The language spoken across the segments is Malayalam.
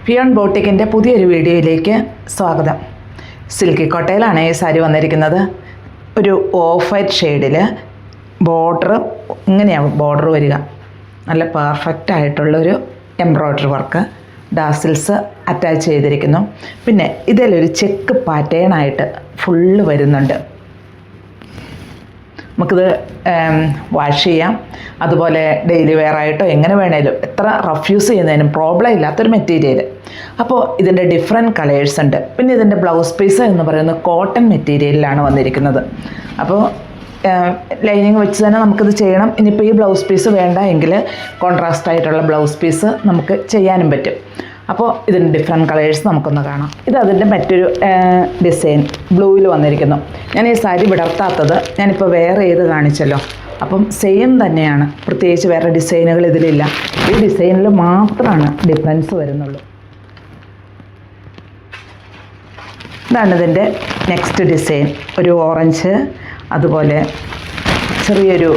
ഫിയോൺ ബോട്ടിക്കിൻ്റെ പുതിയൊരു വീഡിയോയിലേക്ക് സ്വാഗതം. സിൽക്കി കോട്ടയിലാണ് ഈ സാരി വന്നിരിക്കുന്നത്. ഒരു ഓഫ് വൈറ്റ് ഷെയ്ഡിൽ ബോർഡർ ഇങ്ങനെയാണ് ബോർഡർ വരിക. നല്ല പെർഫെക്റ്റ് ആയിട്ടുള്ളൊരു എംബ്രോയ്ഡറി വർക്ക്, ഡാസിൽസ് അറ്റാച്ച് ചെയ്തിരിക്കുന്നു. പിന്നെ ഇതിലൊരു ചെക്ക് പാറ്റേൺ ആയിട്ട് ഫുള്ള് വരുന്നുണ്ട്. നമുക്കിത് വാഷ് ചെയ്യാം, അതുപോലെ ഡെയിലി വെയർ ആയിട്ടോ എങ്ങനെ വേണേലും എത്ര റഫ് യൂസ് ചെയ്യുന്നതിനും പ്രോബ്ലം ഇല്ലാത്തൊരു മെറ്റീരിയൽ. അപ്പോൾ ഇതിൻ്റെ ഡിഫറെൻറ്റ് കളേഴ്സ് ഉണ്ട്. പിന്നെ ഇതിൻ്റെ ബ്ലൗസ് പീസ് എന്ന് പറയുന്നത് കോട്ടൺ മെറ്റീരിയലിലാണ് വന്നിരിക്കുന്നത്. അപ്പോൾ ലൈനിങ് വെച്ച് തന്നെ നമുക്കിത് ചെയ്യണം. ഇനിയിപ്പോൾ ഈ ബ്ലൗസ് പീസ് വേണ്ട എങ്കിൽ കോൺട്രാസ്റ്റ് ആയിട്ടുള്ള ബ്ലൗസ് പീസ് നമുക്ക് ചെയ്യാനും പറ്റും. അപ്പോൾ ഇതിൻ്റെ ഡിഫറെൻറ്റ് കളേഴ്സ് നമുക്കൊന്ന് കാണാം. ഇത് അതിൻ്റെ മറ്റൊരു ഡിസൈൻ ബ്ലൂവിൽ വന്നിരിക്കുന്നു. ഞാൻ ഈ സാരി വിടർത്താത്തത് ഞാനിപ്പോൾ വേറെ ഏത് കാണിച്ചല്ലോ, അപ്പം സെയിം തന്നെയാണ്, പ്രത്യേകിച്ച് വേറെ ഡിസൈനുകൾ ഇതിലില്ല. ഈ ഡിസൈനിൽ മാത്രമാണ് ഡിഫറൻസ് വരുന്നുള്ളൂ. ഇതാണ് ഇതിൻ്റെ നെക്സ്റ്റ് ഡിസൈൻ. ഒരു ഓറഞ്ച്, അതുപോലെ ചെറിയൊരു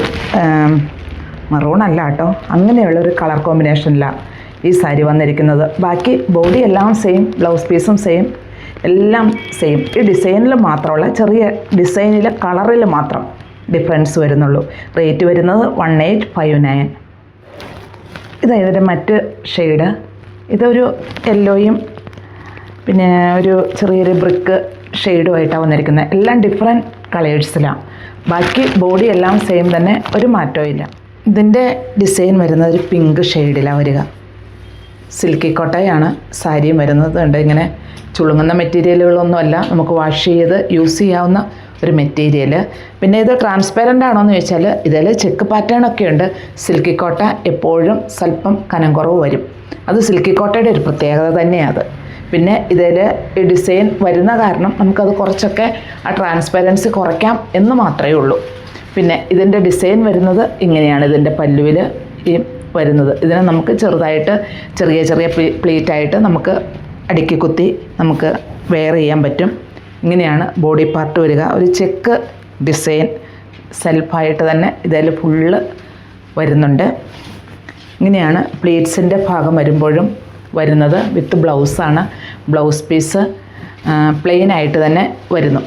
മറൂൺ അല്ല കേട്ടോ, അങ്ങനെയുള്ളൊരു കളർ കോമ്പിനേഷനിലാണ് ഈ സാരി വന്നിരിക്കുന്നത്. ബാക്കി ബോഡി എല്ലാം സെയിം, ബ്ലൗസ് പീസും സെയിം, എല്ലാം സെയിം. ഈ ഡിസൈനിൽ മാത്രമുള്ള ചെറിയ ഡിസൈനിലെ കളറിൽ മാത്രം ഡിഫറൻസ് വരുന്നുള്ളൂ. റേറ്റ് വരുന്നത് 1859. ഇതാണ് ഇതിൻ്റെ മറ്റ് ഷെയ്ഡ്. ഇതൊരു യെല്ലോയും പിന്നെ ഒരു ചെറിയൊരു ബ്രിക്ക് ഷെയ്ഡുമായിട്ടാണ് വന്നിരിക്കുന്നത്. എല്ലാം ഡിഫറെൻറ്റ് കളേഴ്സിലാണ്. ബാക്കി ബോഡി എല്ലാം സെയിം തന്നെ, ഒരു മാറ്റവും ഇല്ല. ഇതിൻ്റെ ഡിസൈൻ വരുന്നത് ഒരു പിങ്ക് ഷെയ്ഡിലാണ് വരിക. സിൽക്കി കോട്ടയാണ് സാരിയും വരുന്നത്. ഉണ്ട് ഇങ്ങനെ ചുളുങ്ങുന്ന മെറ്റീരിയലുകളൊന്നുമല്ല, നമുക്ക് വാഷ് ചെയ്ത് യൂസ് ചെയ്യാവുന്ന ഒരു മെറ്റീരിയൽ. പിന്നെ ഇത് ട്രാൻസ്പെറൻ്റ് ആണോ എന്ന് ചോദിച്ചാൽ ഇതിൽ ചെക്ക് പാറ്റേൺ ഒക്കെ ഉണ്ട്. സിൽക്കി കോട്ട എപ്പോഴും സ്വല്പം കനം കുറവ് വരും. അത് സിൽക്കി കോട്ടയുടെ ഒരു പ്രത്യേകത തന്നെയാണ് അത്. പിന്നെ ഇതിൽ ഈ ഡിസൈൻ വരുന്ന കാരണം നമുക്കത് കുറച്ചൊക്കെ ആ ട്രാൻസ്പെറൻസി കുറയ്ക്കാം എന്ന് മാത്രമേ ഉള്ളൂ. പിന്നെ ഇതിൻ്റെ ഡിസൈൻ വരുന്നത് ഇങ്ങനെയാണ്. ഇതിൻ്റെ പല്ലുവിൽ ഈ വരുന്നത്. ഇതിനെ നമുക്ക് ചെറുതായിട്ട് ചെറിയ ചെറിയ പ്ലീറ്റായിട്ട് നമുക്ക് അടുക്കി കുത്തി നമുക്ക് വെയർ ചെയ്യാൻ പറ്റും. ഇങ്ങനെയാണ് ബോഡി പാർട്ട് വരിക. ഒരു ചെക്ക് ഡിസൈൻ സെൽഫായിട്ട് തന്നെ ഇതിൽ ഫുള്ള് വരുന്നുണ്ട്. ഇങ്ങനെയാണ് പ്ലീറ്റ്സിൻ്റെ ഭാഗം വരുമ്പോഴും വരുന്നത്. വിത്ത് ബ്ലൗസാണ്. ബ്ലൗസ് പീസ് പ്ലെയിൻ ആയിട്ട് തന്നെ വരുന്നു.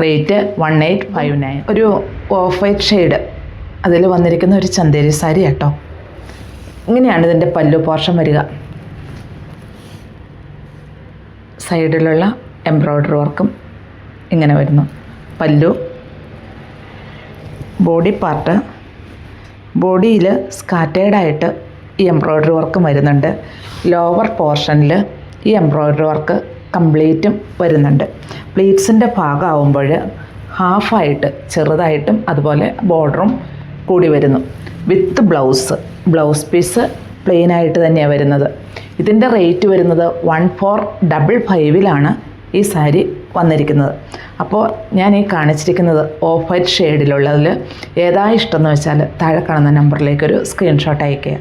റേറ്റ് 1859. ഒരു ഓഫ് വൈറ്റ് ഷെയ്ഡ് അതിൽ വന്നിരിക്കുന്ന ഒരു ചന്തേരി സാരി കേട്ടോ. ഇങ്ങനെയാണ് ഇതിൻ്റെ പല്ലു പോർഷൻ വരിക. സൈഡിലുള്ള എംബ്രോയ്ഡറി വർക്കും ഇങ്ങനെ വരുന്നു. പല്ലു, ബോഡി പാർട്ട്, ബോഡിയിൽ സ്കാറ്റേർഡായിട്ട് ഈ എംബ്രോയ്ഡറി വർക്കും വരുന്നുണ്ട്. ലോവർ പോർഷനിൽ ഈ എംബ്രോയ്ഡറി വർക്ക് കംപ്ലീറ്റും വരുന്നുണ്ട്. പ്ലീറ്റ്സിൻ്റെ ഭാഗമാകുമ്പോൾ ഹാഫായിട്ട് ചെറുതായിട്ടും അതുപോലെ ബോർഡറും കൂടി വരുന്നു. വിത്ത് ബ്ലൗസ് പീസ് പ്ലെയിൻ ആയിട്ട് തന്നെയാണ് വരുന്നത്. ഇതിൻ്റെ റേറ്റ് വരുന്നത് 1455 ഈ സാരി വന്നിരിക്കുന്നത്. അപ്പോൾ ഞാൻ ഈ കാണിച്ചിരിക്കുന്നത് ഓഫ് വൈറ്റ് ഷെയ്ഡിലുള്ളതിൽ ഏതാ ഇഷ്ടമെന്ന് വെച്ചാൽ താഴെ കാണുന്ന നമ്പറിലേക്കൊരു സ്ക്രീൻഷോട്ട് അയയ്ക്കുക.